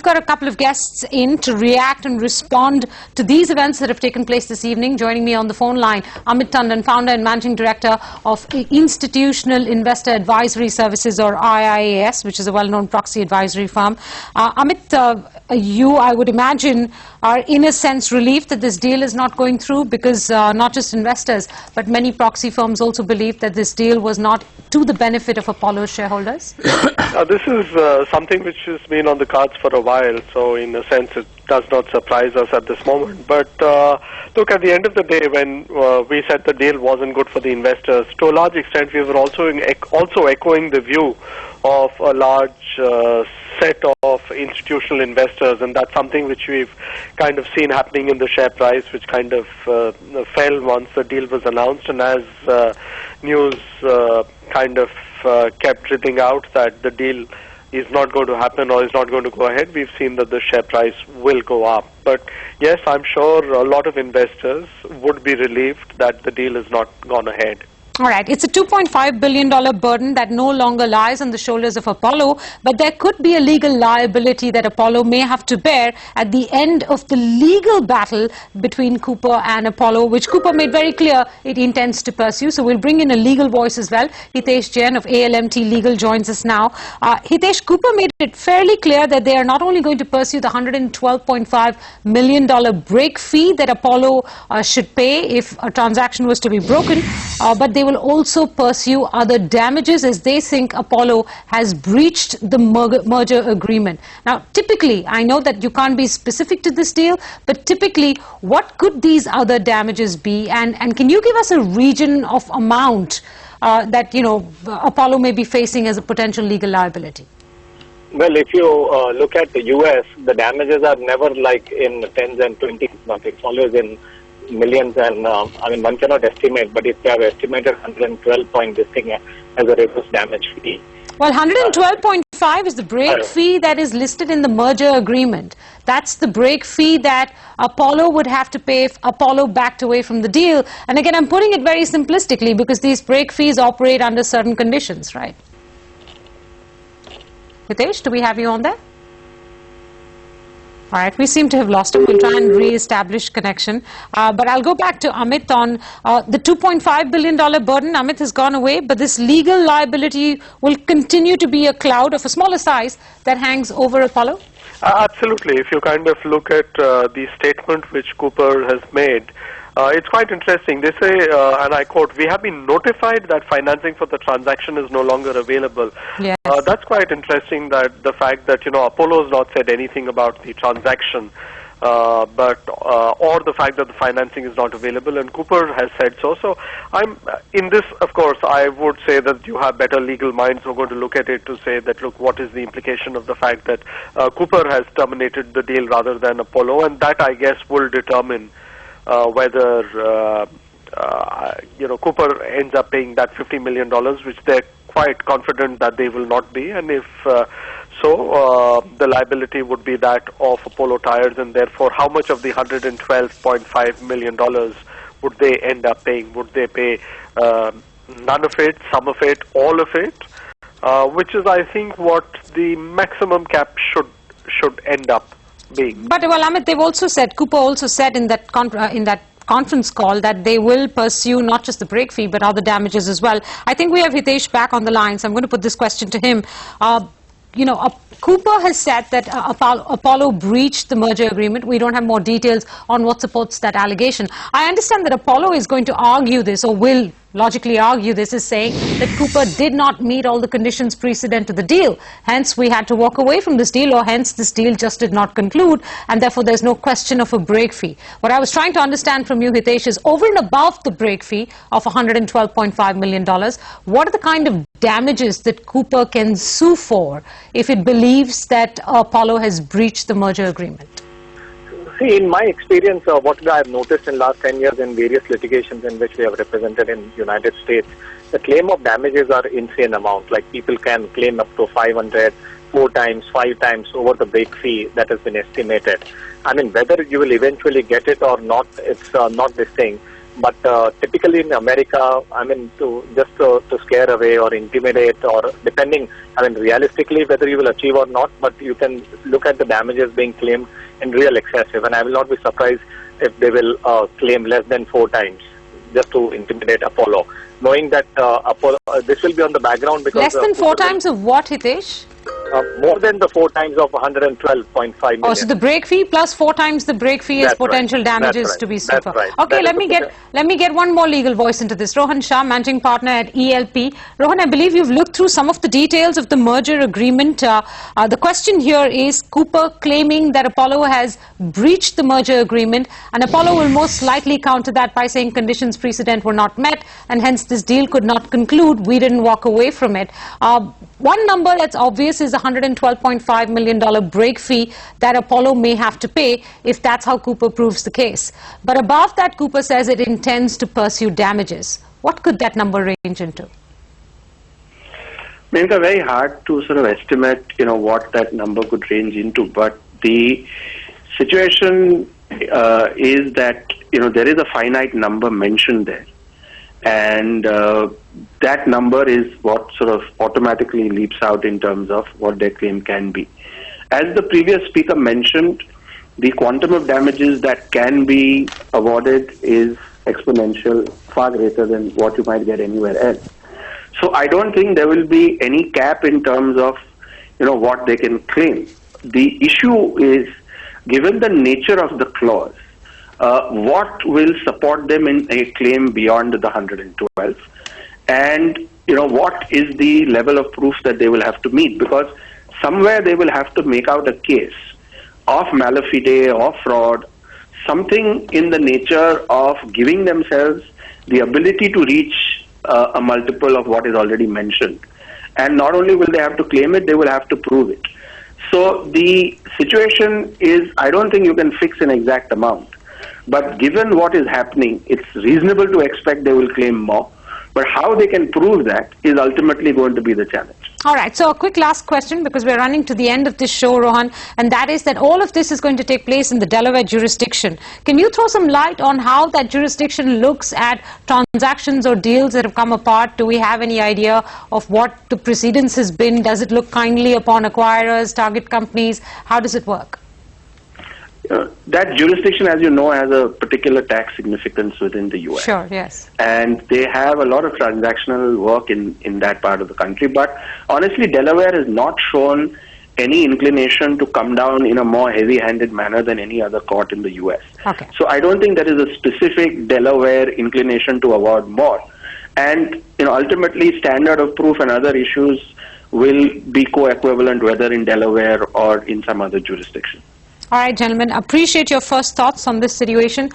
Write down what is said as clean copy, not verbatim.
got a couple of guests in to react and respond to these events that have taken place this evening. Joining me on the phone line, Amit Tandon, founder and managing director of Institutional Investor Advisory Services, or IIAS, which is a well-known proxy advisory firm. Amit, you, I would imagine, are in a sense relieved that this deal is not going through, because not just investors, but many proxy firms also believe that this deal was not to the benefit of Apollo's shareholders. This is something which has been on the cards for a while, so in a sense it does not surprise us at this moment. But look, at the end of the day, when we said the deal wasn't good for the investors, to a large extent we were also echoing the view of a large set of institutional investors, and that's something which we've kind of seen happening in the share price, which kind of fell once the deal was announced, and as news kind of kept dripping out that the deal is not going to happen or is not going to go ahead, we've seen that the share price will go up. But yes, I'm sure a lot of investors would be relieved that the deal has not gone ahead. All right, it's a $2.5 billion burden that no longer lies on the shoulders of Apollo, but there could be a legal liability that Apollo may have to bear at the end of the legal battle between Cooper and Apollo, which Cooper made very clear it intends to pursue. So we'll bring in a legal voice as well. Hitesh Jain of ALMT Legal joins us now. Hitesh, Cooper made it fairly clear that they are not only going to pursue the $112.5 million break fee that Apollo should pay if a transaction was to be broken, but they will also pursue other damages as they think Apollo has breached the merger agreement. Now, typically, I know that you can't be specific to this deal, but typically, what could these other damages be? And can you give us a region of amount that, you know, Apollo may be facing as a potential legal liability? Well, if you look at the US, the damages are never like in tens and 20s, but it's always in millions, and I mean, one cannot estimate, but if they have estimated 112 point this thing as a reverse damage fee. Well, 112.5 is the break fee that is listed in the merger agreement. That's the break fee that Apollo would have to pay if Apollo backed away from the deal. And again, I'm putting it very simplistically because these break fees operate under certain conditions, right? Hitesh, do we have you on there? All right, we seem to have lost him. We'll try and re-establish connection. But I'll go back to Amit on the $2.5 billion burden. Amit has gone away, but this legal liability will continue to be a cloud of a smaller size that hangs over Apollo? Absolutely. If you kind of look at the statement which Cooper has made, it's quite interesting. They say, and I quote, "We have been notified that financing for the transaction is no longer available." Yes. That's quite interesting, that the fact that, you know, Apollo has not said anything about the transaction, or the fact that the financing is not available, and Cooper has said so. So I'm in this, of course, I would say that you have better legal minds who are going to look at it to say that, look, what is the implication of the fact that Cooper has terminated the deal rather than Apollo, and that, I guess, will determine whether you know, Cooper ends up paying that $50 million, which they're quite confident that they will not be, and if so, the liability would be that of Apollo Tyres, and therefore, how much of the $112.5 million would they end up paying? Would they pay none of it, some of it, all of it? Which is, I think, what the maximum cap should end up being. But, well, Amit, they've also said, Cooper also said in that conference call that they will pursue not just the break fee, but other damages as well. I think we have Hitesh back on the line, so I'm going to put this question to him. You know, Cooper has said that Apollo breached the merger agreement. We don't have more details on what supports that allegation. I understand that Apollo is going to argue this, or will logically argue this, is saying that Cooper did not meet all the conditions precedent to the deal. Hence, we had to walk away from this deal, or hence this deal just did not conclude, and therefore there's no question of a break fee. What I was trying to understand from you, Hitesh, is over and above the break fee of $112.5 million, what are the kind of damages that Cooper can sue for if it believes that Apollo has breached the merger agreement? See, in my experience, what I have noticed in the last 10 years in various litigations in which we have represented in the United States, the claim of damages are insane amounts. Like, people can claim up to 500, 4 times, 5 times over the break fee that has been estimated. I mean, whether you will eventually get it or not, it's not this thing. But typically in America, I mean, to scare away or intimidate, or depending, I mean, realistically whether you will achieve or not, but you can look at the damages being claimed in real excessive, and I will not be surprised if they will claim less than 4 times just to intimidate Apollo, knowing that Apollo, this will be on the background because less than 4 times of what, Hitesh? More than the 4 times of 112.5 million. Oh, so the break fee plus 4 times the break fee is potential damages to be sued for. Okay, let me get one more legal voice into this. Rohan Shah, managing partner at ELP. Rohan, I believe you've looked through some of the details of the merger agreement. The question here is Cooper claiming that Apollo has breached the merger agreement, and Apollo will most likely counter that by saying conditions precedent were not met, and hence this deal could not conclude. We didn't walk away from it. One number that's obvious is $112.5 million break fee that Apollo may have to pay if that's how Cooper proves the case. But above that, Cooper says it intends to pursue damages. What could that number range into? It's very hard to sort of estimate, what that number could range into. But the situation is that, there is a finite number mentioned there. And that number is what sort of automatically leaps out in terms of what their claim can be. As the previous speaker mentioned, the quantum of damages that can be awarded is exponential, far greater than what you might get anywhere else. So I don't think there will be any cap in terms of, what they can claim. The issue is, given the nature of the clause, what will support them in a claim beyond the 112, and what is the level of proof that they will have to meet, because somewhere they will have to make out a case of malafide or fraud, something in the nature of giving themselves the ability to reach a multiple of what is already mentioned. And not only will they have to claim it, they will have to prove it. So the situation is, I don't think you can fix an exact amount. But given what is happening, it's reasonable to expect they will claim more. But how they can prove that is ultimately going to be the challenge. All right. So a quick last question, because we're running to the end of this show, Rohan, and that is that all of this is going to take place in the Delaware jurisdiction. Can you throw some light on how that jurisdiction looks at transactions or deals that have come apart? Do we have any idea of what the precedence has been? Does it look kindly upon acquirers, target companies? How does it work? That jurisdiction, as you know, has a particular tax significance within the U.S. Sure, yes. And they have a lot of transactional work in that part of the country. But honestly, Delaware has not shown any inclination to come down in a more heavy-handed manner than any other court in the U.S. Okay. So I don't think there is a specific Delaware inclination to award more. And ultimately, standard of proof and other issues will be co-equivalent whether in Delaware or in some other jurisdiction. All right, gentlemen, appreciate your first thoughts on this situation.